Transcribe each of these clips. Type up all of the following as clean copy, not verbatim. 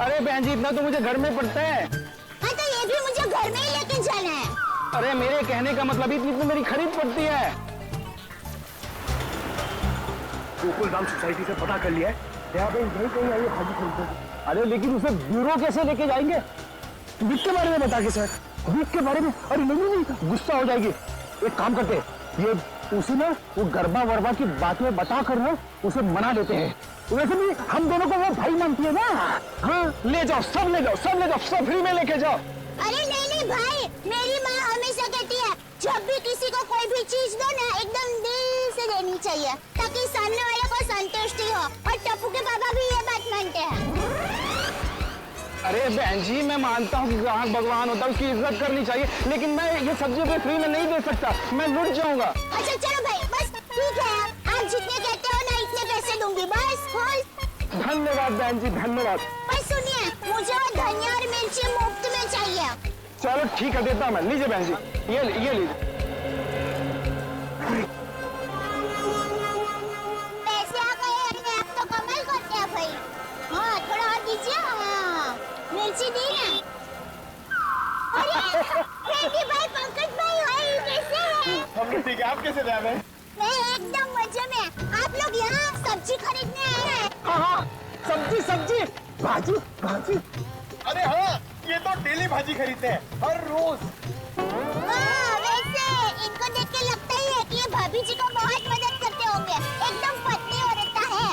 अरे बहन जी इतना तो मुझे घर में पड़ता है। हाँ तो ये भी मुझे घर में ही लेके जाना है। अरे मेरे कहने का मतलब इतनी तो मेरी खरीद पड़ती है। गोकुल धाम सोसाइटी से पता कर लिया है, यहाँ पे नहीं कहीं आइए भाजी खरीदने। अरे लेकिन उसे ब्यूरो कैसे लेके जाएंगे? बीक के बारे में बता के सर, बीक के बारे में। अरे नहीं, गुस्सा हो जाएगी। एक काम करते हैं, ये उसे ना वो गरबा वरबा की बातें बता कर ना उसे मना लेते हैं। वैसे भी हम दोनों को वो भाई मानती है ना। हाँ ले जाओ, सब ले जाओ, सब ले जाओ, सब फ्री में लेके जाओ। अरे नहीं भाई, मेरी माँ हमेशा कहती है जब भी किसी को कोई भी चीज दो ना एकदम दिल से देनी चाहिए ताकि सामने वाले को संतुष्टि हो। और टप्पू के पापा भी ये बात मानते हैं। अरे बहन जी मैं मानता हूँ कि ग्राहक भगवान होता है, उसकी इज्जत करनी चाहिए, लेकिन मैं ये सब्जी भी फ्री में नहीं दे सकता, मैं लुट जाऊंगा। अच्छा चलो भाई, बस ठीक है, आप जितने कहते हो ना इतने पैसे दूंगी बस। धन्यवाद बहन जी, धन्यवाद। पर सुनिए, मुझे धनिया और मिर्ची मुफ्त में चाहिए। चलो ठीक है देता हूँ मैं। लीजिए बहन जी, ये लीजिए। पैसे आ गए अपने आप तो कमाल करते हैं भाई। हाँ थोड़ा और दीजिए। हाँ मिर्ची दी ना। अरे फ्रेंडी भाई, पंकज भाई, हाय कैसे हैं? हम ठीक है, आप कैसे रह रहे हैं? मैं एकदम मजे में। आप लोग यहाँ सब्जी खरीदने आए हैं? हाँ, सब्जी, भाजी। अरे हाँ, ये तो डेली भाजी खरीदते हैं हर रोज। हाँ, वैसे इनको देख के लगता ही है कि ये भाभी जी को बहुत मदद करते होंगे। एकदम पत्नी औरत है।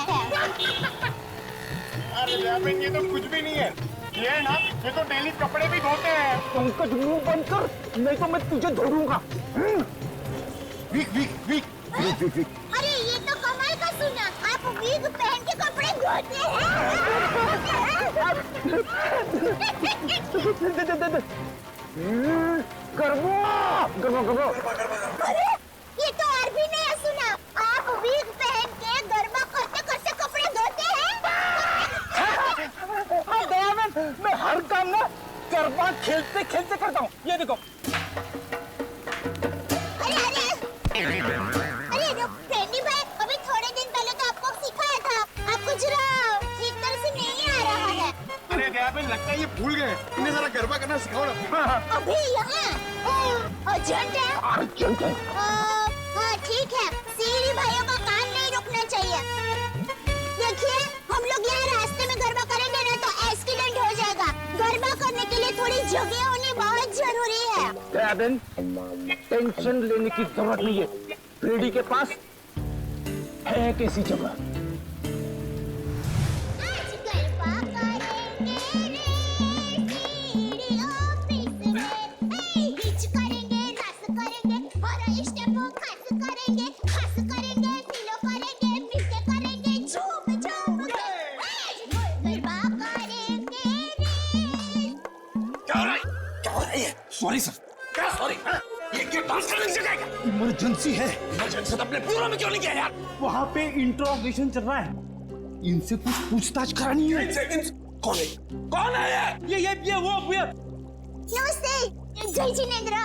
अरे ये तो कुछ भी नहीं है, ये ना ये तो डेली कपड़े भी धोते हैं। पंकज मुंह बंद कर, नहीं तो मैं तुझे धोऊंगा। वीक। अरे ये तो कमाल का सुना, आप वीग पहन के कपड़े धोते हैं। गरबा। अरे ये तो और भी नया सुना, आप वीग पहन के गरबा करते करते कपड़े धोते हैं। हाँ दयानंद, मैं हर काम ना गरबा खेलते खेलते करता हूँ। ये देखो। अरे फ्रेंडी भाई, अभी थोड़े दिन पहले तो आपको सिखाया था, आपको जरा ठीक तरह से नहीं आ रहा है। अरे दयाबेन लगता है ये भूल गए, इन्हें जरा गरबा करना सिखाओ ना। अभी यहाँ अर्जेंट है। हाँ ठीक है, सीढ़ी भाइयों का काम नहीं रुकना चाहिए। देखिए हम लोग यहाँ रास्ते में गरबा करेंगे ना तो एक्सीडेंट हो जाएगा। गरबा करने के लिए थोड़ी जगह होनी बहुत जरूरी है। दयाबेन टेंशन लेने की जरूरत नहीं है, फ्रेडी के पास है कैसी जगह। आज गरबा करेंगे रे सीढ़ी ऑफिस में, हिच करेंगे, रस करेंगे और स्टेप खास करेंगे, सिलो करेंगे, मिलके करेंगे, झूम झूम के आज गरबा करेंगे रे। क्या हो रहा है? Sorry sir. क्या सॉरी? ये क्यों डांस करने की जगह है? इमरजेंसी है। इमरजेंसी तो अपने ब्यूरो में क्यों नहीं किया यार? वहाँ पे इंट्रोगेशन चल रहा है, इनसे कुछ पूछताछ करानी है। कौन है ये वो नमस्ते, जय जिनेंद्र।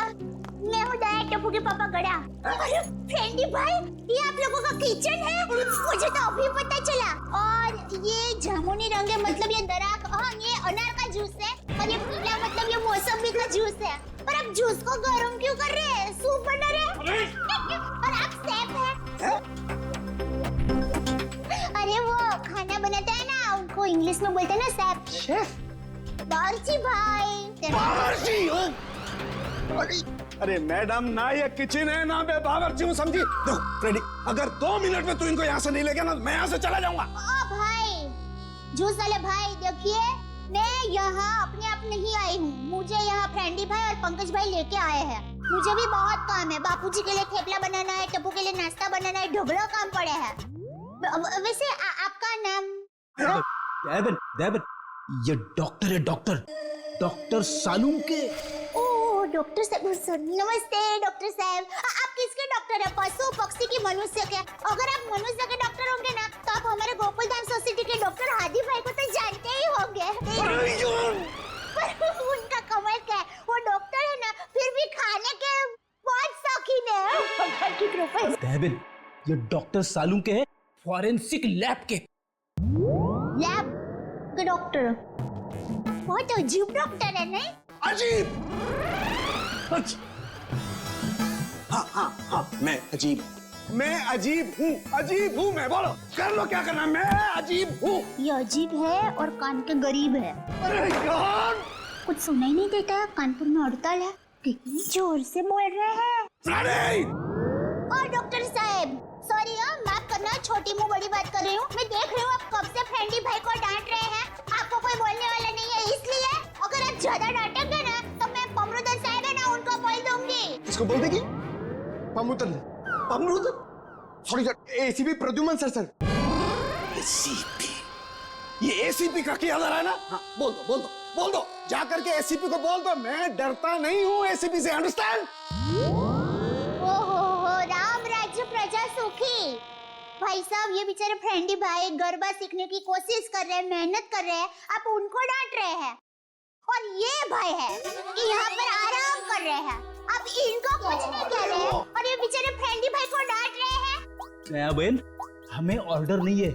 मैं हूँ दया टप्पू के पापा गड़ा। अरे फ्रेंडी भाई, ये आप लोगों का किचन है? मुझे तो अभी पता चला। और ये जामुनी रंग है, मतलब ये दराक। हाँ ये अनार का जूस है, और ये पीला मतलब ये मौसमी का जूस है। पर आप जूस को गर्म क्यों कर रहे हैं? सूप बना रहे हैं? और आप शेफ हैं? अरे वो खाना बनाता है ना, उनको इंग्लिश में बोलते हैं ना शेफ। बावर्ची भाई। बावर्ची हो? अरे मैडम, ना ये किचन है ना मैं बावर्ची हूँ, समझी? देखो फ्रेडी, अगर 2 मिनट में तू इनको यहाँ से नहीं ले गया ना, मैं यहाँ से चला जाऊंगा। ओ भाई, जूस वाले भाई, देखिए मैं यहाँ अपने आप नहीं आई हूँ, मुझे यहाँ फ्रेंडी भाई और पंकज भाई लेके आए हैं। मुझे भी बहुत काम है, बापूजी के लिए थेपला बनाना है, टप्पू के लिए नाश्ता बनाना है, ढोकला काम पड़े हैं। वैसे आपका नाम? देवन, ये डॉक्टर है, डॉक्टर सालूम के। ओह डॉक्टर साहब, नमस्ते डॉक्टर साहब। आप किसके डॉक्टर है, पशु पक्षी की मनुष्य के? अगर आप मनुष्य के डॉक्टर होंगे ना तो आप हमारे गोकुल धाम सोसाइटी के डॉक्टर हादी भाई को तो जानते ही होंगे। पर उनका कमाल क्या है, वो डॉक्टर है ना फिर भी खाने के बहुत शौकीन है। भगवान की कृपा। देवन, ये डॉक्टर सालूम के हैं, फॉरेंसिक लैब के लैब के डॉक्टर। बहुत अजीब डॉक्टर है नहीं? अजीब। हाँ, मैं अजीब हूँ मैं। बोलो, कर लो क्या करना, मैं अजीब हूँ। ये अजीब है और कान के गरीब है। अरे यार, कुछ सुनाई नहीं देता है, कानपुर में हड़ताल है, कितनी जोर से बोल रहे हैं। और डॉक्टर साहब, सॉरी माफ करना, छोटी मुंह बड़ी बात कर रही हूँ। मैं देख रही हूँ आप कब से फ्रेंडी भाई को डांट रहे हैं। आपको कोई बोलने वाला नहीं है, इसलिए अगर आप ज्यादा डांटेंगे ना तो मैं पमरुदन साहब है ना उनको बोल दूंगी। इसको बोल देगी? पमरुदन sorry sir, ACP Pradyuman sir. ACP, ये एसीपी का क्या है ना? हाँ, बोल दो जा करके एसीपी को बोल दो, मैं डरता नहीं हूँ एसीपी से, अंडरस्टैंड? ओहो, राम राज्य प्रजा सुखी। भाई साहब, ये बेचारे फ्रेंडी भाई गरबा सीखने की कोशिश कर रहे हैं, मेहनत कर रहे हैं, आप उनको डांट रहे हैं। और ये भाई है कि यहाँ पर आराम कर रहे हैं, आप इनको कुछ नहीं कह रहे हैं और ये बेचारे फ्रेंडी भाई को डांट रहे हैं। बहन, हमें ऑर्डर नहीं है,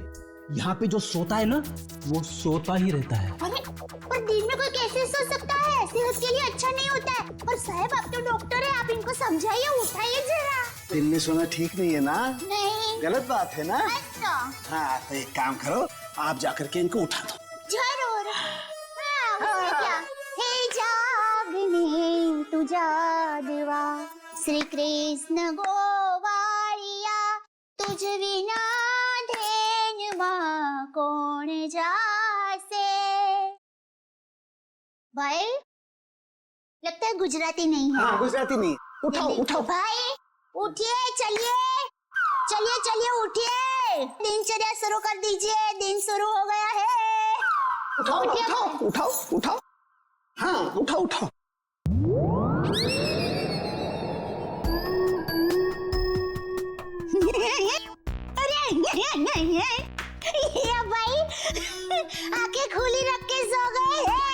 यहाँ पे जो सोता है ना वो सोता ही रहता है। अरे पर दिन में कोई कैसे सो सकता है? सेहत के लिए अच्छा नहीं होता है। और साहब आप तो डॉक्टर है, आप इनको समझाइए, उठाइए जरा। दिन में सोना ठीक नहीं है ना? नहीं, गलत बात है ना? अच्छा हाँ, तो एक काम करो, आप जाकर के इनको उठा दो। जरूर। हाँ, उसमें क्या? हे जागने तुझा देवा, श्री कृष्ण गोवाळिया, तुझ विना धेनुमा कोण जासे। भाई लगता है गुजराती नहीं है। हाँ, गुजराती नहीं। उठाओ। भाई उठिए, चलिए उठिए, दिनचर्या शुरू कर दीजिए, दिन शुरू हो गया है। उठाओ। हाँ, उठाओ। अरे ये भाई आंखें खुली रख के सो गए हैं।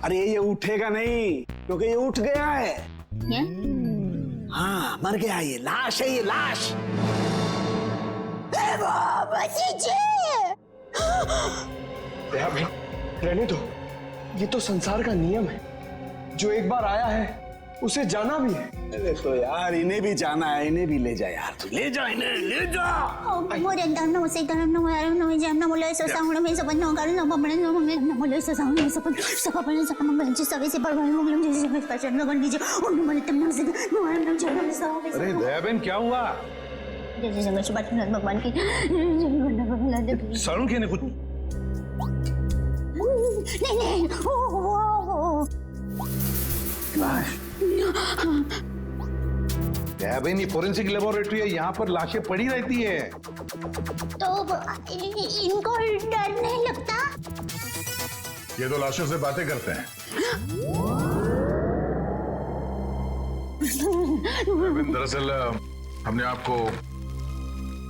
अरे ये उठेगा नहीं, क्योंकि ये उठ गया है। हाँ, मर गया, ये लाश है, ये लाश। रहने दो, ये तो संसार का नियम है, जो एक बार आया है उसे जाना भी है। अरे तो यार, इन्हें भी जाना है, इन्हें भी ले जा यार, तू ले जा इन्हें, ले जा। अरे दयाबेन, क्या हुआ? भगवान की सरुण ने कुछ नहीं दयाबेन, ये फोरेंसिक लेबोरेटरी है, यहाँ पर लाशें पड़ी रहती है। तो इनको डर नहीं लगता? ये तो लाशों से बातें करते हैं। दरअसल हमने आपको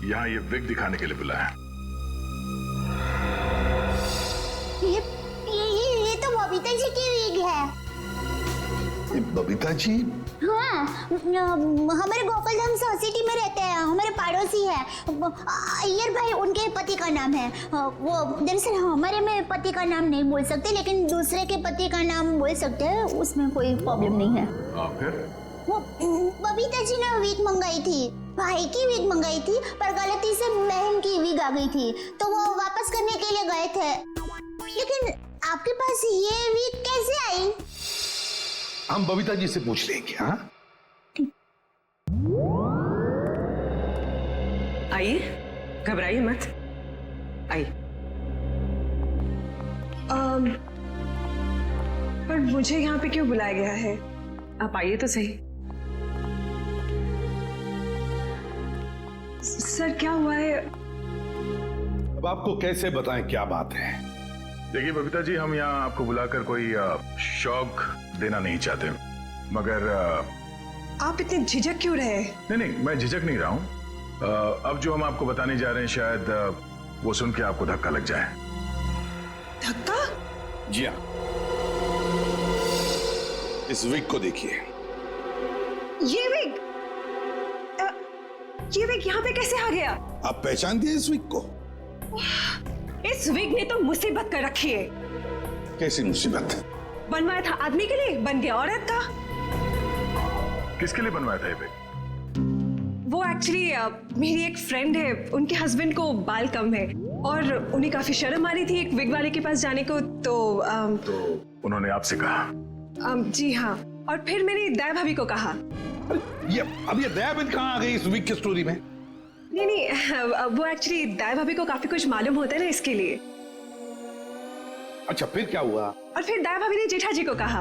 यहाँ ये विग दिखाने के लिए बुलाया। ये तो बबीता जी की विग है। ये बबीता जी? हाँ, हमारे गोकुलधाम सोसाइटी में रहते हैं, हमारे पड़ोसी है। अय्यर भाई उनके पति का नाम है। वो दरअसल हमारे में पति का नाम नहीं बोल सकते, लेकिन दूसरे के पति का नाम बोल सकते हैं, उसमें कोई प्रॉब्लम नहीं है। फिर वो बबीता जी ने विग मंगाई थी, भाई की विग मंगाई थी, पर गलती से बहन की विग आ गई थी, तो वो वापस करने के लिए गए थे। लेकिन आपके पास ये विग कैसे आई? हम बबीता जी से पूछ लेंगे। हाँ, आइए, घबराइए मत, आइए। पर मुझे यहाँ पे क्यों बुलाया गया है? आप आइए तो सही। सर क्या हुआ है? अब आपको कैसे बताएं क्या बात है? देखिए बबीता जी, हम यहाँ आपको बुलाकर कोई शौक देना नहीं चाहते, मगर आप इतने झिझक क्यों रहे? नहीं, मैं झिझक नहीं रहा हूँ। अब जो हम आपको बताने जा रहे हैं, शायद वो सुन के आपको धक्का लग जाए। धक्का? जी हाँ, इस विग को देखिए। ये विग यहाँ पे कैसे आ गया? आप पहचान दिए इस विग को? इस विग ने तो मुसीबत कर रखी है। कैसी मुसीबत? बनवाया था आदमी के लिए, बन गया औरत का। किसके लिए बनवाया था ये बैग? वो एक्चुअली मेरी एक फ्रेंड है, उनके हस्बैंड को बाल कम है और उन्हें काफी शर्म आ रही थी एक विग वाले के पास जाने को, तो उन्होंने आपसे कहा? जी हाँ, और फिर मैंने दया भाभी को कहा। ये दया बहन कहाँ आ गई इस वीक की स्टोरी में? नहीं, वो एक्चुअली दया भाभी को काफी कुछ मालूम होता है ना, इसके लिए। अच्छा, फिर क्या हुआ? और फिर दया भाभी ने जेठा जी को कहा,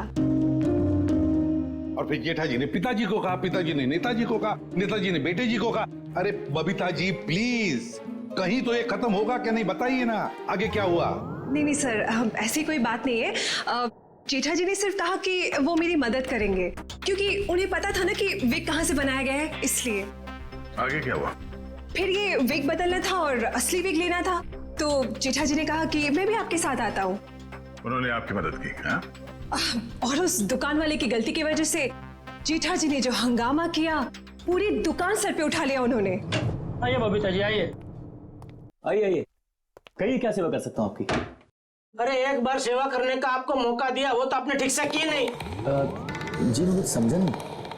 और फिर जेठा जी ने पिताजी को कहा, पिताजी ने नेताजी को कहा, नेताजी ने बेटे जी को कहा। अरे बबीता जी प्लीज, कहीं तो ये खत्म होगा क्या? नहीं बताइए ना, आगे क्या हुआ? नहीं सर, ऐसी कोई बात नहीं है। जेठा जी ने सिर्फ कहा कि वो मेरी मदद करेंगे, क्योंकि उन्हें पता था ना कि विग कहाँ से बनाया गया है, इसलिए। आगे क्या हुआ? फिर ये विग बदलना था और असली विग लेना था, तो जेठा जी ने कहा कि मैं भी आपके साथ आता हूँ। उन्होंने आपकी मदद की? हाँ? और उस दुकान वाले की गलती की वजह से जेठा जी ने जो हंगामा किया, पूरी दुकान सर पे उठा लिया उन्होंने। आइए बबीता जी, आइए आइए। कहिए, क्या सेवा कर सकता हूँ आपकी? अरे एक बार सेवा करने का आपको मौका दिया, वो तो आपने ठीक से की नहीं। जी मैं कुछ समझा नहीं।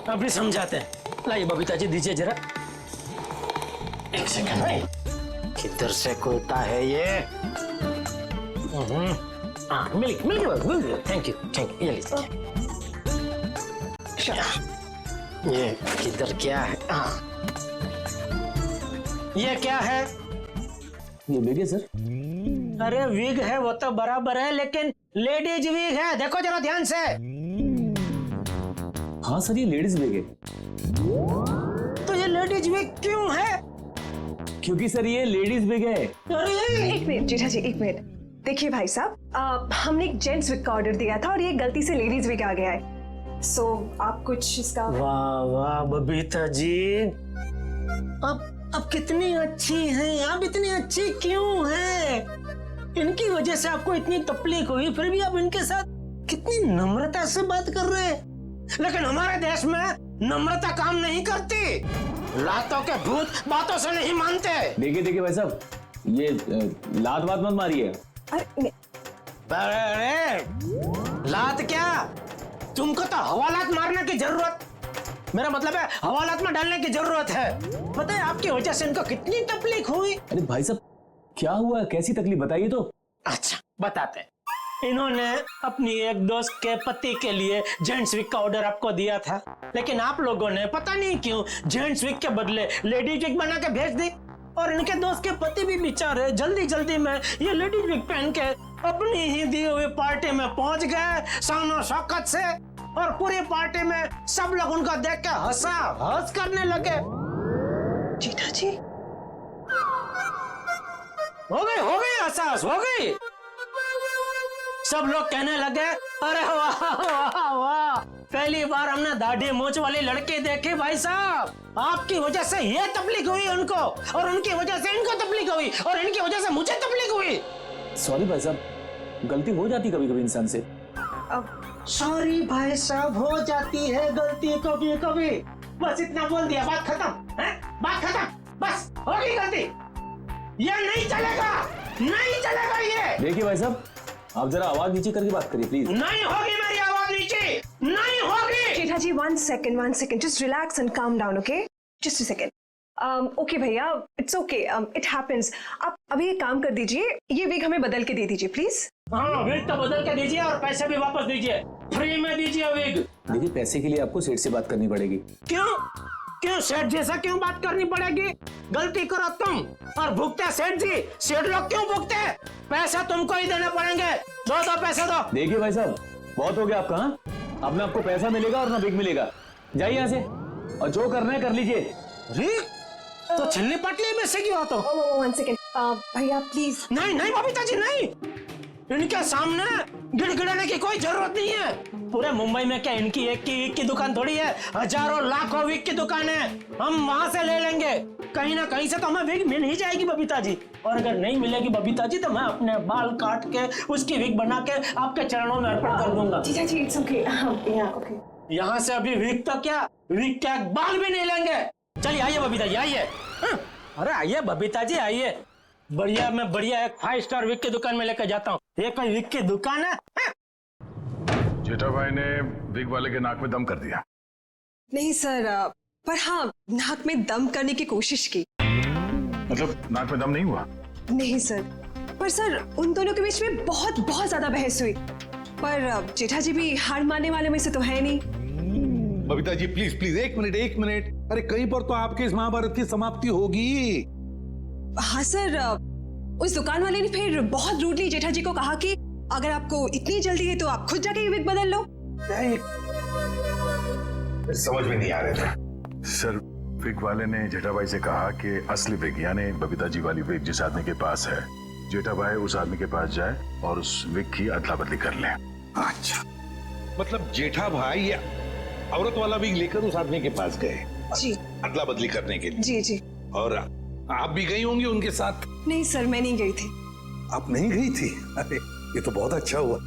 अभी समझाते हैं। लाइए बबीता जी, दीजिए जरा। एक सेकंड भाई, किधर से खुलता है ये? मिल गया। Thank you. ये लीजिए। ये किधर क्या है? ये क्या है? ये बेगे सर। अरे विग है वो तो बराबर है, लेकिन लेडीज विग है, देखो जरा ध्यान से। हाँ सर, ये लेडीज बेग है। तो ये लेडीज विग क्यों है? क्योंकि सर ये लेडीज बेग है। अरे एक मिनट जेठा जी, एक मिनट। देखिए भाई साहब, हमने एक जेंट्स विग का ऑर्डर दिया था और ये गलती से लेडीज विग आ गया है, सो आप कुछ इसका। वाह वाह बबीता जी, अब कितनी अच्छी हैं आप, इतनी अच्छी क्यों हैं? इनकी वजह से आपको इतनी तकलीफ हुई, फिर भी आप इनके साथ कितनी नम्रता से बात कर रहे हैं। लेकिन हमारे देश में नम्रता काम नहीं करती, लातों के भूत बातों से नहीं मानते। देखिए भाई साहब, ये लात बात मत मारिए। अरे लात क्या, तुमको तो हवालात मारने की जरूरत, मेरा मतलब है हवालात में डालने की जरूरत है। पता है आपकी वजह से इनको कितनी तकलीफ हुई। अरे भाई साहब, क्या हुआ, कैसी तकलीफ बताइए तो। अच्छा बताते हैं। इन्होंने अपनी एक दोस्त के पति के लिए जेंट्स विग का ऑर्डर आपको दिया था, लेकिन आप लोगों ने पता नहीं क्यों जेंट्स विग के बदले लेडीज विग बना के भेज दी, और इनके दोस्त के पति भी बेचारे जल्दी में ये लेडीज विग पहन के अपनी ही दी हुई पार्टी में पहुंच गए शान शौकत से, और पूरी पार्टी में सब लोग उनका देख के हंस करने लगे। जेठा जी, हो गई एहसास हो गई। सब लोग कहने लगे, अरे वाह वाह वाह, पहली बार हमने दाढ़ी मूंछ वाली लड़की देखी भाई साहब। आपकी वजह से ये तकलीफ हुई उनको, और उनकी वजह से इनको तकलीफ हुई, और इनकी वजह से मुझे तकलीफ हुई। सॉरी भाई साहब, गलती हो जाती कभी कभी इंसान से। सॉरी भाई साहब, हो जाती है गलती कभी कभी, बस इतना बोल दिया, बात खत्म है, बात खत्म, बस हो गई गलती। ये नहीं चलेगा ये। देखिए भाई साहब, आप जरा आवाज नीचे करके बात करिए प्लीज। नहीं होगी मेरी आवाज नीचे, नहीं होगी। जेठा जी, one second, just relax and calm down, okay? Just a second. Okay भैया, it's okay, it happens. आप अभी एक काम कर दीजिए, ये विग हमें बदल के दे दीजिए प्लीज। हाँ, विग तो बदल के दीजिए और पैसे भी वापस दीजिए, फ्री में दीजिए विग। देखिए, पैसे के लिए आपको सेठ से बात करनी पड़ेगी। क्यों सेठ जैसा क्यों बात करनी पड़ेगी? गलती करो तुम और भुगते सेठ जी, सेठ लोग क्यों भुगते? पैसा तुमको ही देने पड़ेंगे, दो पैसे दो। देखिए भाई साहब, बहुत हो गया आपका। हाँ, अब ना आपको पैसा मिलेगा और ना बिग मिलेगा। जाइए यहाँ से, और जो करना है कर लीजिए। तो छिल्ली पटली में से क्यों तो? one second, भैया प्लीज। नहीं बबीता जी नहीं, इनके सामने गिड़गिड़ाने की कोई जरूरत नहीं है। पूरे मुंबई में क्या इनकी एक की विग की दुकान थोड़ी है, हजारों लाखों विग की दुकान है, हम वहां से ले लेंगे। कहीं ना कहीं से तो हमें विग मिल ही जाएगी बबीता जी, और अगर नहीं मिलेगी बबीता जी तो मैं अपने बाल काट के उसकी विग बना के आपके चरणों में अर्पण कर दूंगा। जीजा जी, it's okay, okay। यहाँ से अभी विग तो क्या, विग क्या बाल भी नहीं लेंगे। चलिए आइए बबीता जी, आइए। अरे आइए बबीता जी, आइए। बढ़िया, मैं बढ़िया एक 5 स्टार विग की दुकान में लेकर जाता हूँ। ये कोई विग की दुकान है? जेठा भाई ने विग वाले के नाक में दम कर दिया। नहीं सर, पर हाँ नाक में दम करने की कोशिश की। मतलब नाक में दम नहीं हुआ? नहीं सर, पर सर उन दोनों के बीच में बहुत बहुत ज्यादा बहस हुई। पर जेठा जी भी हार मानने वाले में से तो है नहीं। बबीता जी प्लीज प्लीज, एक मिनट। अरे कहीं पर तो आपके इस महाभारत की समाप्ति होगी। हाँ सर, उस दुकान वाले ने फिर बहुत रूडली जेठा जी को कहा कि अगर आपको इतनी जल्दी है तो आप खुद जाके ये विग बदल लो। समझ में नहीं आ रहे थे सर। विग वाले ने जेठा भाई से कहा कि असली विग यानी बबीता जी वाली विग जिस आदमी के पास है, जेठा भाई उस आदमी के पास जाए और उस विग की अदला बदली कर ले। अच्छा, मतलब जेठा भाई या औरत वाला विग लेकर उस आदमी के पास गए जी, अदला बदली करने के लिए। जी जी। और आप भी गई होंगी उनके साथ? नहीं सर, मैं नहीं गई थी। आप नहीं गई थी? अरे ये तो बहुत अच्छा हुआ।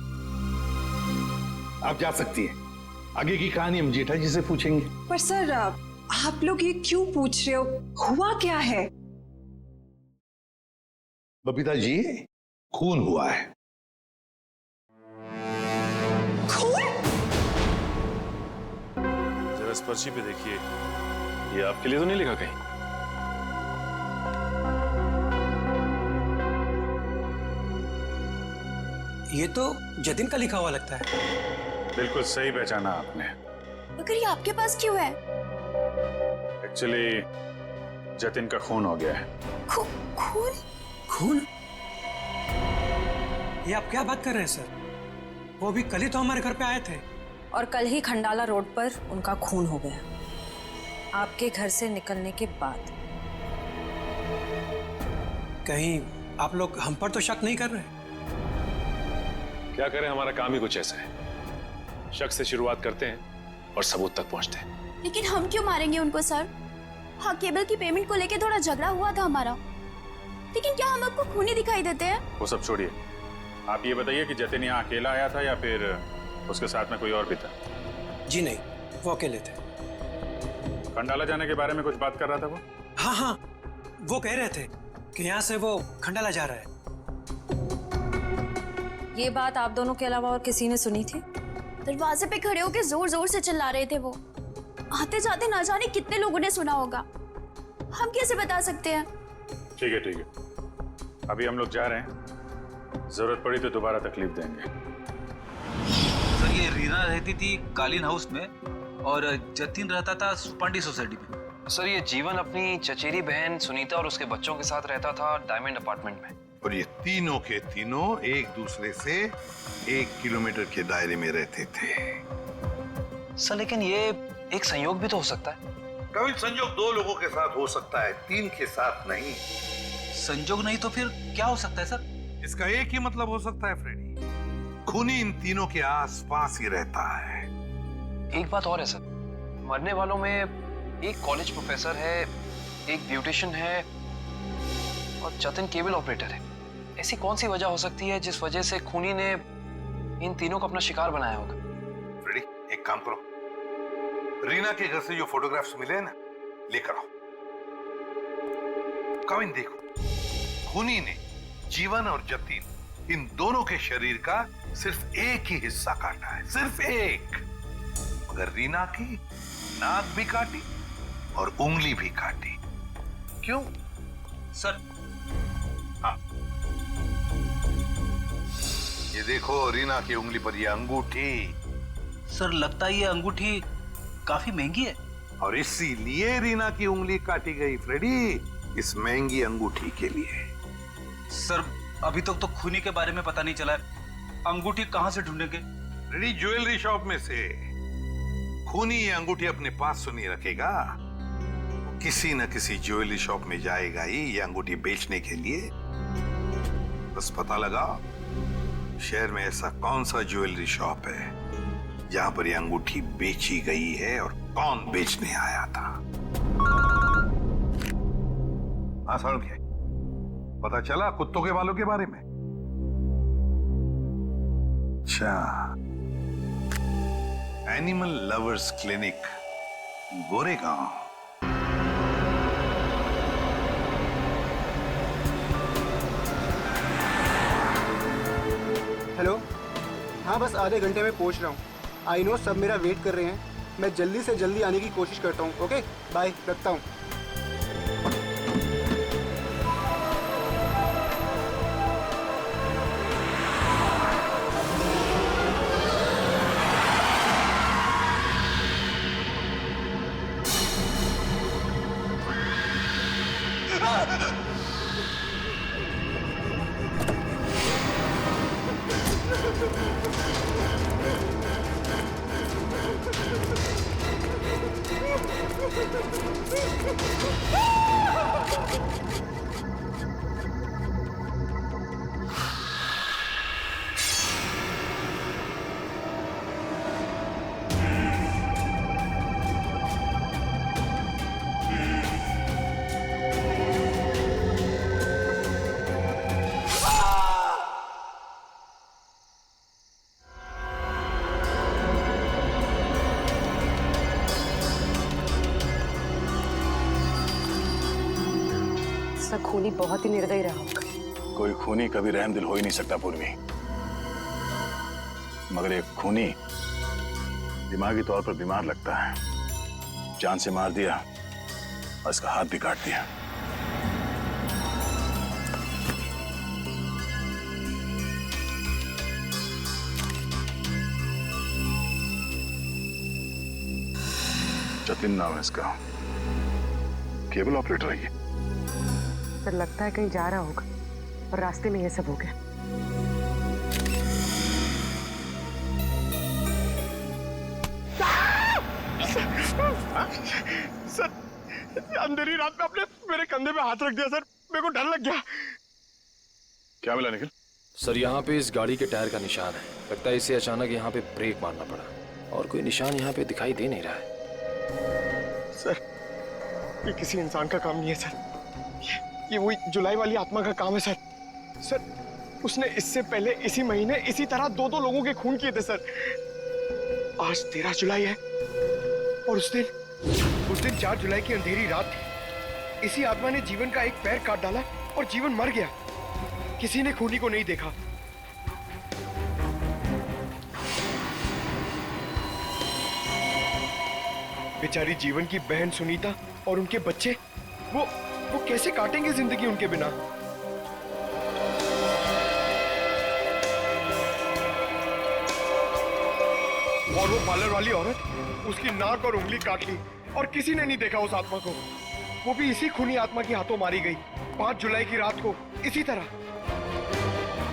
आप जा सकती हैं। आगे की कहानी हम जेठा जी से पूछेंगे। पर सर आप लोग ये क्यों पूछ रहे हो? हुआ क्या है? बबीता जी, खून हुआ है। खून? जरा इस पर्ची पे देखिए, ये आपके लिए तो नहीं लिखा कहीं? ये तो जतिन का लिखा हुआ लगता है। बिल्कुल सही पहचाना आपने। मगर ये आपके पास क्यों है? एक्चुअली जतिन का खून हो गया है। खून? खून? ये आप क्या बात कर रहे हैं सर? वो भी कल ही तो हमारे घर पे आए थे। और कल ही खंडाला रोड पर उनका खून हो गया, आपके घर से निकलने के बाद। कहीं आप लोग हम पर तो शक नहीं कर रहे? क्या करें, हमारा काम ही कुछ ऐसा है। शक से शुरुआत करते हैं और सबूत तक पहुंचते हैं। लेकिन हम क्यों मारेंगे उनको सर? हाँ, केबल की पेमेंट को लेके थोड़ा झगड़ा हुआ था हमारा, लेकिन क्या हम आपको खूनी दिखाई देते हैं? वो सब छोड़िए, आप ये बताइए कि जतिन यहाँ अकेला आया था या फिर उसके साथ में कोई और भी था? जी नहीं, वो अकेले थे। खंडाला जाने के बारे में कुछ बात कर रहा था वो? हाँ, वो कह रहे थे कि यहाँ से वो खंडाला जा रहा है। ये बात आप दोनों के अलावा और किसी ने सुनी थी? दरवाजे पे खड़े होकर जोर जोर से चिल्ला रहे थे वो। आते जाते ना जाने कितने लोगों ने सुना होगा, हम कैसे बता सकते हैं? ठीक है, अभी हम लोग जा रहे हैं, जरूरत पड़ी तो दोबारा तकलीफ देंगे। सर, ये रीना रहती थी कालीन हाउस में और जतिन रहता था सुपांडी सोसाइटी में। सर, ये जीवन अपनी चचेरी बहन सुनीता और उसके बच्चों के साथ रहता था डायमंड अपार्टमेंट में। और ये तीनों के तीनों एक दूसरे से 1 किलोमीटर के दायरे में रहते थे। सर, लेकिन ये एक संयोग भी तो हो सकता है। कभी संयोग 2 लोगों के साथ हो सकता है, 3 के साथ नहीं। संयोग नहीं तो फिर क्या हो सकता है सर? इसका एक ही मतलब हो सकता है फ्रेडी, खूनी इन तीनों के आसपास ही रहता है। एक बात और है सर, मरने वालों में एक कॉलेज प्रोफेसर है, एक ब्यूटिशियन है और जतिन केबल ऑपरेटर है। ऐसी कौन सी वजह हो सकती है जिस वजह से खूनी ने इन तीनों को अपना शिकार बनाया होगा? फ्रेडी, एक काम करो, रीना के घर से जो फोटोग्राफ्स मिले हैं ना, लेकर आओ। कविन देखो, खूनी ने जीवन और जतिन इन दोनों के शरीर का सिर्फ एक ही हिस्सा काटा है, सिर्फ एक। मगर रीना की नाक भी काटी और उंगली भी काटी। क्यों सर? हाँ, ये देखो रीना की उंगली पर ये अंगूठी। सर, लगता है ये अंगूठी काफी महंगी है। और इसीलिए रीना की उंगली काटी गई फ्रेडी, इस महंगी अंगूठी के लिए। सर, अभी तक तो खूनी के बारे में पता नहीं चला है, अंगूठी कहां से ढूंढेंगे? फ्रेडी, ज्वेलरी शॉप में से खूनी ये अंगूठी अपने पास तो नहीं रखेगा, किसी न किसी ज्वेलरी शॉप में जाएगा ही ये अंगूठी बेचने के लिए। बस पता लगाओ शहर में ऐसा कौन सा ज्वेलरी शॉप है जहां पर ये अंगूठी बेची गई है और कौन बेचने आया था। आसान क्या, पता चला कुत्तों के बालों के बारे में? अच्छा, एनिमल लवर्स क्लिनिक, गोरेगांव। हाँ बस आधे घंटे में पहुंच रहा हूँ। आई नो सब मेरा वेट कर रहे हैं, मैं जल्दी से जल्दी आने की कोशिश करता हूँ। ओके बाय, रखता हूँ। खूनी बहुत ही निर्दयी रहा होगा। कोई खूनी कभी रहमदिल हो ही नहीं सकता पूर्वी, मगर एक खूनी दिमागी तौर पर बीमार लगता है। जान से मार दिया और इसका हाथ भी काट दिया। जतिन नाम है इसका, केबल ऑपरेटर है ये। पर लगता है कहीं जा रहा होगा और रास्ते में ये सब हो गया। सर अंधेरी रात में आपने मेरे कंधे पे हाथ रख दिया सर, मेरे को डर लग गया। क्या मिला निखिल? सर यहाँ पे इस गाड़ी के टायर का निशान है। लगता है इसे अचानक यहाँ पे ब्रेक मारना पड़ा और कोई निशान यहाँ पे दिखाई दे नहीं रहा है। सर ये किसी इंसान का काम नहीं है सर, ये वही जुलाई वाली आत्मा का काम है सर। सर उसने इससे पहले इसी महीने इसी तरह 2-2 लोगों के खून किए थे सर। आज 13 जुलाई है और उस दिन 4 जुलाई की अंधेरी रात थी। इसी आत्मा ने जीवन का एक पैर काट डाला और जीवन मर गया। किसी ने खूनी को नहीं देखा। बेचारी जीवन की बहन सुनीता और उनके बच्चे, वो कैसे काटेंगे जिंदगी उनके बिना। और वो पार्लर वाली औरत, उसकी नाक और उंगली काट ली और किसी ने नहीं देखा उस आत्मा को। वो भी इसी खूनी आत्मा के हाथों मारी गई 5 जुलाई की रात को इसी तरह।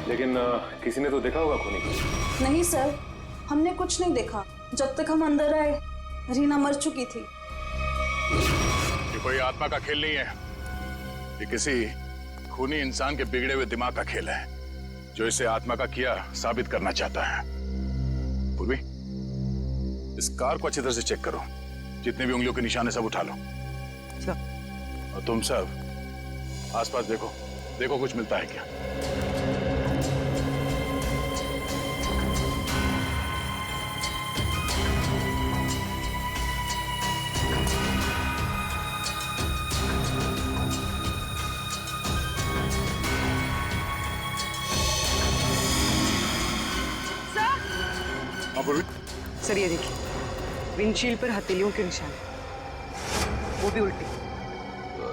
लेकिन किसी ने तो देखा होगा खूनी को। नहीं सर, हमने कुछ नहीं देखा। जब तक हम अंदर आए रीना मर चुकी थी। ये कोई आत्मा का खेल नहीं है, ये किसी खूनी इंसान के बिगड़े हुए दिमाग का खेल है जो इसे आत्मा का किया साबित करना चाहता है। पूर्वी, इस कार को अच्छी तरह से चेक करो, जितने भी उंगलियों के निशान है सब उठा लो। और तुम सब आसपास देखो, देखो कुछ मिलता है क्या। सर ये देखिए, विंडशील्ड पर हथेलियों के निशान, वो भी उल्टी।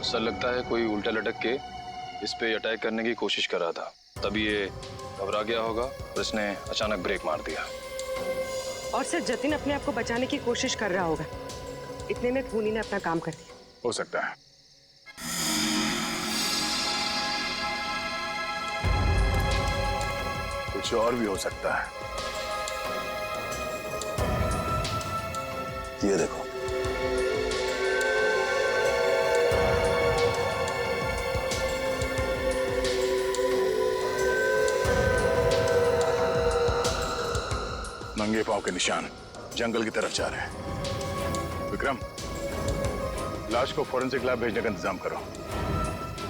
सर लगता है कोई उल्टा लटक के इस पे अटैक करने की कोशिश कर रहा था, तभी ये घबरा गया होगा और इसने अचानक ब्रेक मार दिया। और सर जतिन अपने आप को बचाने की कोशिश कर रहा होगा, इतने में खूनी ने अपना काम कर दिया। हो सकता है। कुछ और भी हो सकता है। ये देखो, नंगे पांव के निशान जंगल की तरफ जा रहे हैं। विक्रम, लाश को फॉरेंसिक लैब भेजने का इंतजाम करो।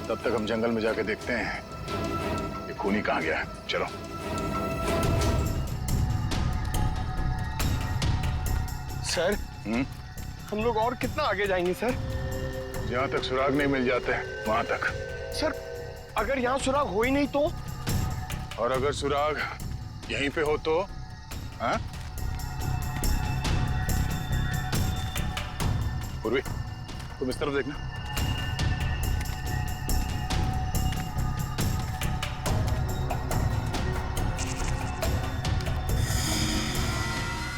तब तक हम जंगल में जाके देखते हैं ये खूनी कहाँ गया है। चलो। सर हम लोग और कितना आगे जाएंगे सर? जहाँ तक सुराग नहीं मिल जाते वहां तक। सर अगर यहाँ सुराग हो ही नहीं तो? और अगर सुराग यहीं पे हो तो हाँ? पूर्वी, तुम इस तरफ देखना।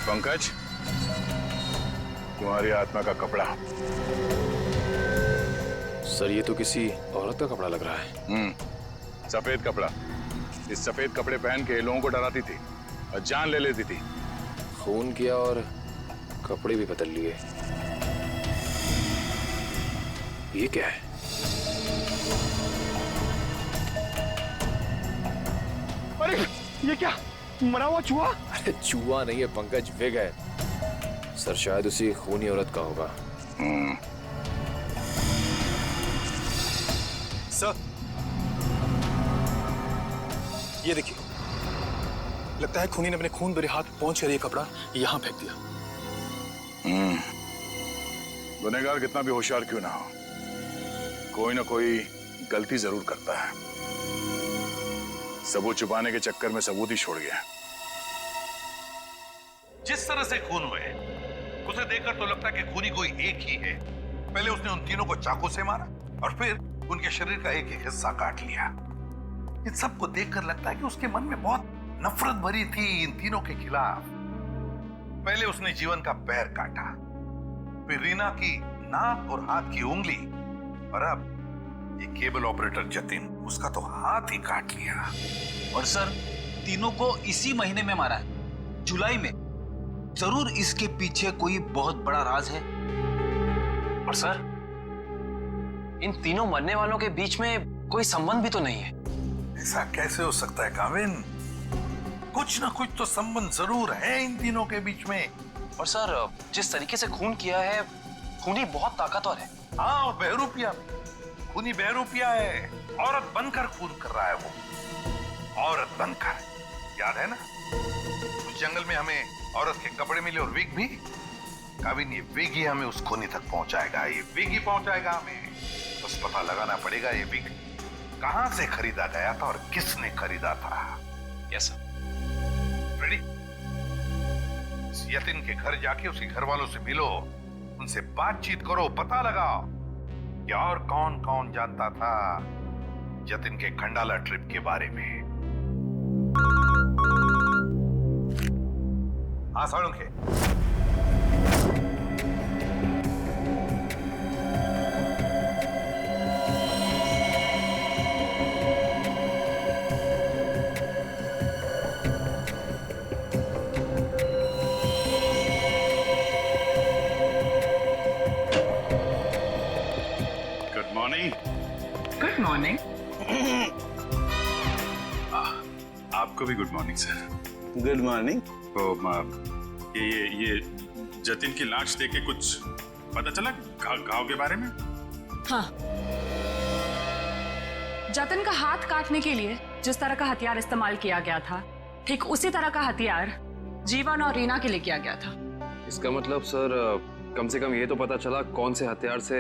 पंकज, तुम्हारी आत्मा का कपड़ा। सर ये तो किसी औरत का कपड़ा लग रहा है। सफेद कपड़ा। इस सफेद कपड़े पहन के लोगों को डराती थी और जान ले लेती थी। खून किया और कपड़े भी बदल लिए। ये क्या है? अरे ये क्या, मरा हुआ चूहा? अरे चूहा नहीं है पंकज, विग है। सर शायद उसी खूनी औरत का होगा। सर ये देखिए, लगता है खूनी ने अपने खून भरे हाथ पहुंच कर ये कपड़ा यहां फेंक दिया। गुनहगार कितना भी होशियार क्यों ना हो, कोई ना कोई गलती जरूर करता है। सबूत छुपाने के चक्कर में सबूत ही छोड़ गया। जिस तरह से खून हुए उसे देखकर तो लगता है कि खूनी कोई एक ही है। पहले उसने उन तीनों को चाकू से मारा और फिर उनके शरीर का एक एक हिस्सा काट लिया। इन सबको देखकर लगता है कि उसके मन में बहुत नफरत भरी थी इन तीनों के खिलाफ। पहले उसने जीवन का पैर काटा, फिर रीना की नाक और हाथ की उंगली, और अब ये केबल ऑपरेटर जतिन, उसका तो हाथ ही काट लिया। और सर, तीनों को इसी महीने में मारा है, जुलाई में। जरूर इसके पीछे कोई बहुत बड़ा राज है। और सर, इन तीनों मरने वालों के बीच में कोई संबंध भी तो नहीं है। ऐसा कैसे हो सकता है काविन? कुछ ना कुछ तो संबंध जरूर है इन तीनों के बीच में। और सर, जिस तरीके से खून किया है, खूनी बहुत ताकतवर है। हाँ, और बहरूपिया भी। खूनी बहरूपिया है, औरत बनकर खून कर रहा है वो, औरत बनकर। याद है ना उस जंगल में हमें औरत के कपड़े मिले और विग भी? काविन, ये विग ही हमें उस खूनी तक पहुंचाएगा, ये विग ही पहुंचाएगा हमें। बस पता लगाना पड़ेगा ये विग कहां से खरीदा गया था और किसने खरीदा था। Yes sir. रेडी? यतिन के घर जाके उसके घर वालों से मिलो, उनसे बातचीत करो, पता लगाओ कि और कौन कौन जानता था जतिन के खंडाला ट्रिप के बारे में। हाँ सालुंखे, गुड मॉर्निंग। आपको भी good morning sir. Good morning. तो ये जतिन की लाश देख के कुछ पता चला घाव के बारे में? हाँ, जतिन का हाथ काटने के लिए जिस तरह का हथियार इस्तेमाल किया गया था, ठीक उसी तरह का हथियार जीवन और रीना के लिए किया गया था। इसका मतलब सर, कम से कम ये तो पता चला कौन से हथियार से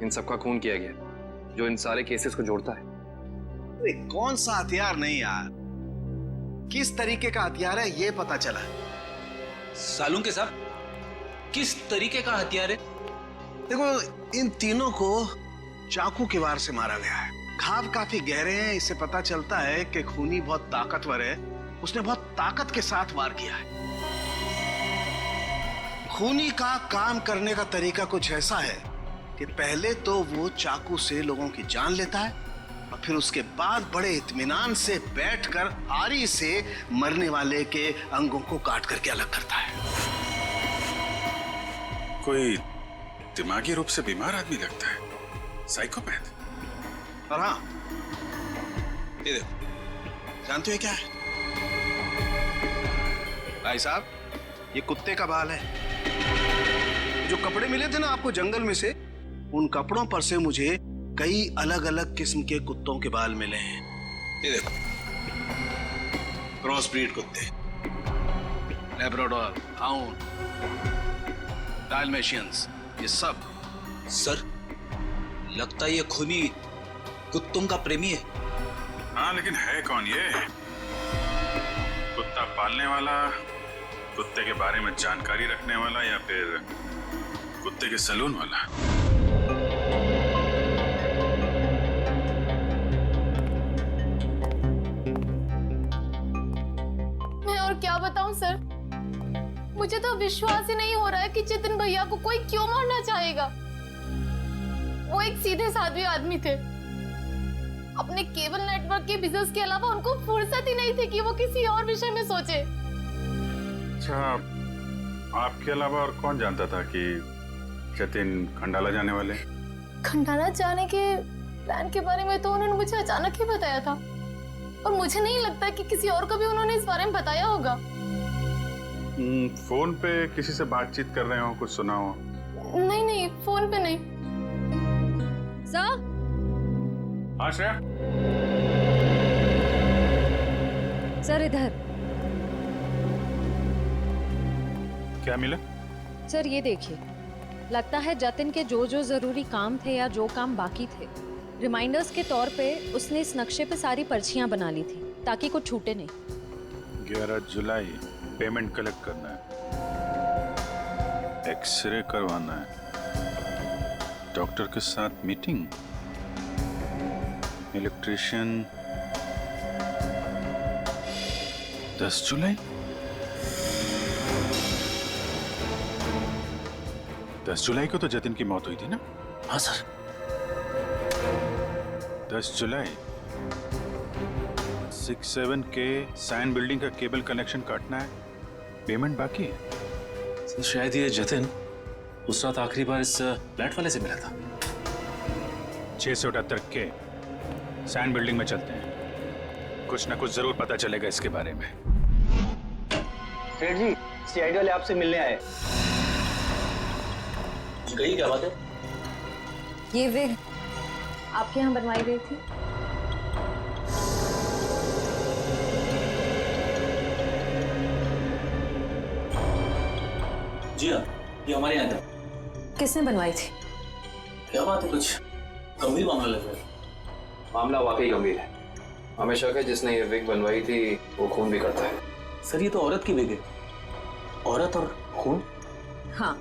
इन सबका खून किया गया, जो इन सारे केसेस को जोड़ता है। अरे कौन सा हथियार नहीं यार, किस तरीके का हथियार है ये पता चला। सालुंखे साहब, किस तरीके का हथियार है? देखो, इन तीनों को चाकू के वार से मारा गया है। घाव काफी गहरे हैं, इससे पता चलता है कि खूनी बहुत ताकतवर है, उसने बहुत ताकत के साथ वार किया है। खूनी का काम करने का तरीका कुछ ऐसा है कि पहले तो वो चाकू से लोगों की जान लेता है और फिर उसके बाद बड़े इत्मीनान से बैठकर आरी से मरने वाले के अंगों को काट करके अलग करता है। कोई दिमागी रूप से बीमार आदमी लगता है, साइकोपैथ। और हाँ, ये देखो, जानते हो क्या है? भाई साहब, ये कुत्ते का बाल है। जो कपड़े मिले थे ना आपको जंगल में से, उन कपड़ों पर से मुझे कई अलग अलग किस्म के कुत्तों के बाल मिले हैं। ये देखो, क्रॉस ब्रीड कुत्ते, लैब्राडोर, हाउंड, डाल्मेशियंस, ये सब। सर, लगता है ये खूनी कुत्तों का प्रेमी है। हाँ, लेकिन है कौन ये? कुत्ता पालने वाला कुत्ते के बारे में जानकारी रखने वाला या फिर कुत्ते के सैलून वाला? मैं और क्या बताऊं सर, मुझे तो विश्वास ही नहीं हो रहा है कि जतिन भैया को कोई क्यों मारना चाहेगा। वो एक सीधे साधे आदमी थे। अपने केबल नेटवर्क के बिजनेस के अलावा उनको फुर्सत ही नहीं थी कि वो किसी और विषय में सोचे। अच्छा, आपके अलावा और कौन जानता था कि जतिन खंडाला जाने वाले? खंडाला जाने के प्लान के बारे में तो उन्होंने मुझे अचानक ही बताया था, और मुझे नहीं लगता कि किसी और को भी उन्होंने इस बारे में बताया होगा। फोन पे किसी से बातचीत कर रहे हो, कुछ सुना हो? नहीं नहीं, फोन पे नहीं। सर, हाँ श्रेया। सर इधर। क्या मिला? सर ये देखिए, लगता है जतिन के जो जो जरूरी काम थे या जो काम बाकी थे, रिमाइंडर्स के तौर पे उसने इस नक्शे पे सारी पर्चियां बना ली थी ताकि कुछ छूटे नहीं। 11 जुलाई पेमेंट कलेक्ट करना है, एक्सरे करवाना है, डॉक्टर के साथ मीटिंग, इलेक्ट्रिशियन 10 जुलाई। 10 जुलाई को तो जतिन की मौत हुई थी ना? हाँ सर। 10 जुलाई 67 के साइन बिल्डिंग का केबल कनेक्शन काटना है, पेमेंट बाकी है। तो शायद ये जतिन उस रात आखिरी बार इस फ्लैट वाले से मिला था। 678 के साइन बिल्डिंग में चलते हैं, कुछ ना कुछ जरूर पता चलेगा इसके बारे में। सेठ जी, सीआईडी वाले आपसे मिलने आए। गई क्या बात है? ये विग आपके यहाँ बनवाई गई थी? जी हाँ, ये हमारे यहाँ था। किसने बनवाई थी? क्या बात है, कुछ गंभीर मामला लग रहा है। मामला वाकई गंभीर है। हमें शक है जिसने ये विग बनवाई थी वो खून भी करता है। सर ये तो औरत की विग है। औरत और खून? हाँ,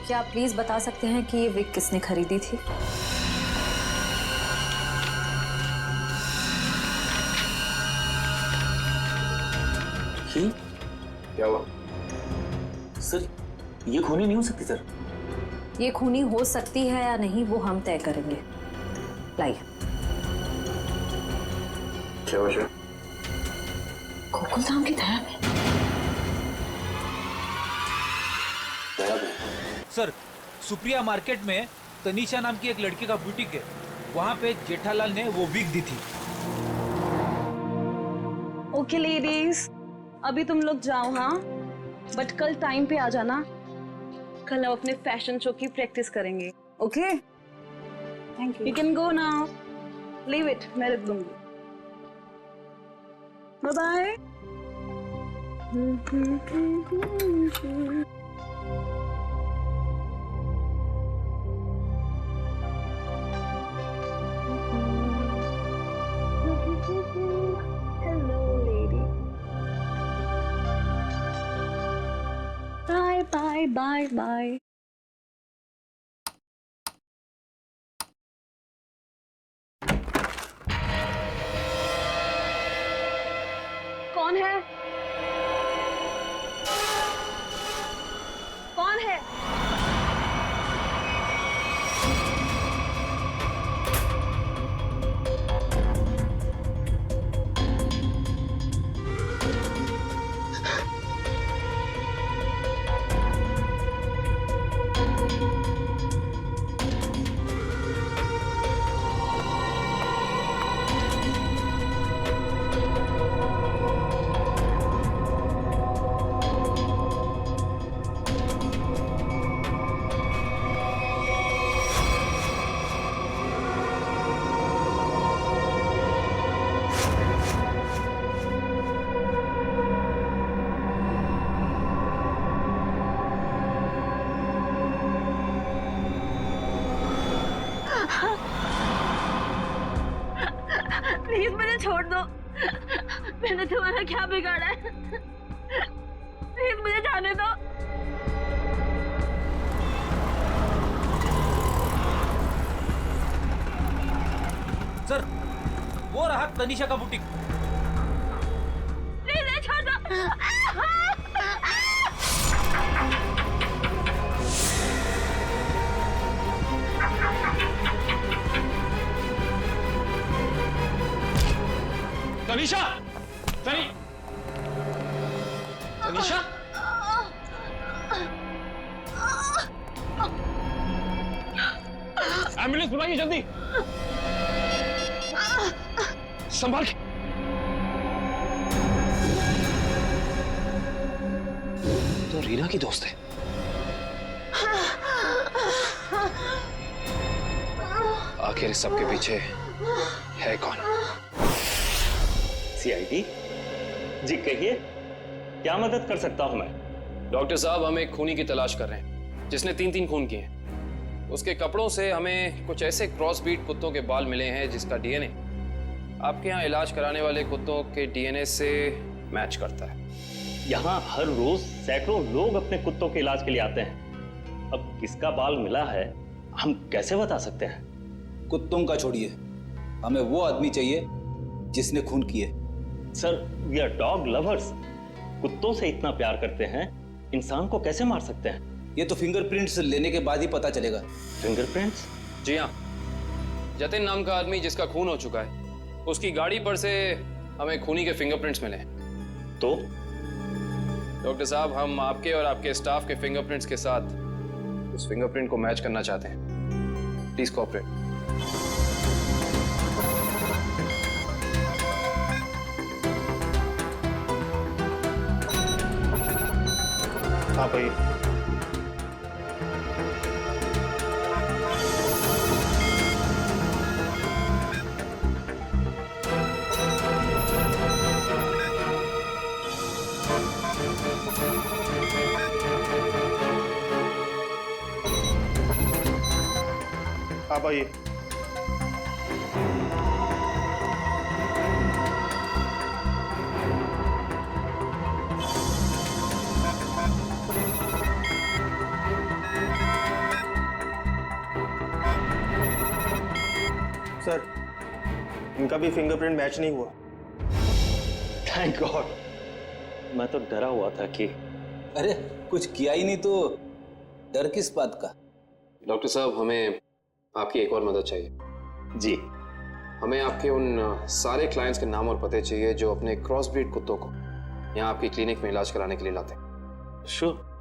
क्या आप प्लीज बता सकते हैं कि ये विग किसने खरीदी थी? क्या हुआ? सर ये खूनी नहीं हो सकती सर। ये खूनी हो सकती है या नहीं वो हम तय करेंगे। लाइए। क्या वजह? गोकुल धाम की तरह में। सर सुप्रिया मार्केट में तनीषा नाम की एक लड़की का बुटीक है, वहाँ पे जेठालाल ने वो विग दी थी। ओके लेडीज, अभी तुम लोग जाओ हाँ, बट कल टाइम पे आ जाना। कल हम अपने फैशन शो की प्रैक्टिस करेंगे। Okay, thank you. You can go now, leave it, मैं रख दूंगी। Bye bye. Bye, bye, bye. कौन है? कौन है? प्लीज मुझे छोड़ दो, मैंने तुम्हारा क्या बिगाड़ा है? प्लीज तनिषा का बुटीक। तनिषा, तनिषा, एम्बुलेंस बुलाइए जल्दी। संभाल के। तो रीना की दोस्त है। आखिर इस सबके पीछे है कौन? सीआईडी जी, कहिए क्या मदद कर सकता हूं मैं? डॉक्टर साहब, हम एक खूनी की तलाश कर रहे हैं जिसने 3 खून किए हैं। उसके कपड़ों से हमें कुछ ऐसे क्रॉस ब्रीड कुत्तों के बाल मिले हैं जिसका डीएनए आपके यहाँ इलाज कराने वाले कुत्तों के डीएनए से मैच करता है। यहाँ हर रोज सैकड़ों लोग अपने कुत्तों के इलाज के लिए आते हैं। अब किसका बाल मिला है हम कैसे बता सकते हैं? कुत्तों का छोड़िए, हमें वो आदमी चाहिए जिसने खून किए। Sir, we are dog lovers. कुत्तों से इतना प्यार करते हैं, इंसान को कैसे मार सकते हैं? ये तो फिंगरप्रिंट्स लेने के बाद ही पता चलेगा। फिंगरप्रिंट्स? जी हाँ, जतिन नाम का आदमी जिसका खून हो चुका है, उसकी गाड़ी पर से हमें खूनी के फिंगरप्रिंट्स मिले। तो डॉक्टर साहब, हम आपके और आपके स्टाफ के फिंगरप्रिंट्स के साथ उस फिंगरप्रिंट को मैच करना चाहते हैं। Please cooperate. हाँ भाई, आप आइए। सर, इनका भी फिंगरप्रिंट मैच नहीं हुआ। थैंक गॉड, मैं तो डरा हुआ था कि अरे कुछ किया ही नहीं तो डर किस बात का? डॉक्टर साहब, हमें आपकी एक और मदद चाहिए। जी। हमें आपके उन सारे क्लाइंट्स के नाम और पते चाहिए जो अपने क्रॉस ब्रीड कुत्तों को यहाँ आपकी क्लिनिक में इलाज कराने के लिए लाते हैं। श्योर।